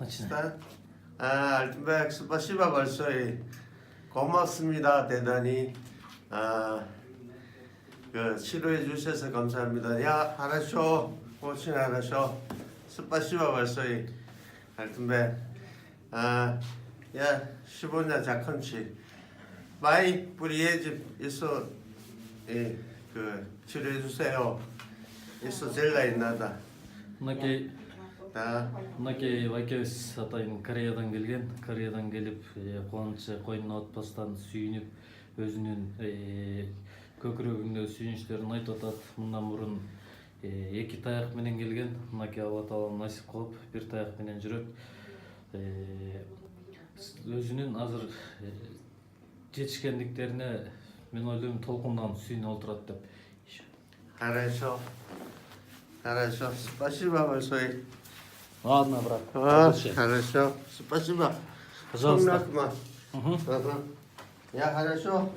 Start. 알튼백 스파시바 벌써이 고맙습니다. 대단히 그 치료해 주셔서 감사합니다. 야, 하라쇼, 고친 하라쇼, 스파시바 벌써이 알튼백. 야, 15년 자컨치 마이 뿌리에 집 있어 그 치료해 주세요. 있어 젤라 있나다. Мынакей 다 Вайкебис атайын Кореядан келген. Кореядан келіп, қуанышы қойнына отпастан сүйініп, өзінің көкірегінде сүйініштерін айтып атат. Мұндан бұрын екі таяқ менен келген. Мынакей Алла Тағала насип қылып, бір таяқ менен жүреді. Өзінің азыр жетішкендіктеріне мен ойлаймын толқындан сүйіне отырады деп. хорошо. Хорошо. Спасибо большое. Ладно, брат. Хорошо. Спасибо. Пожалуйста. Ага. Я хорошо.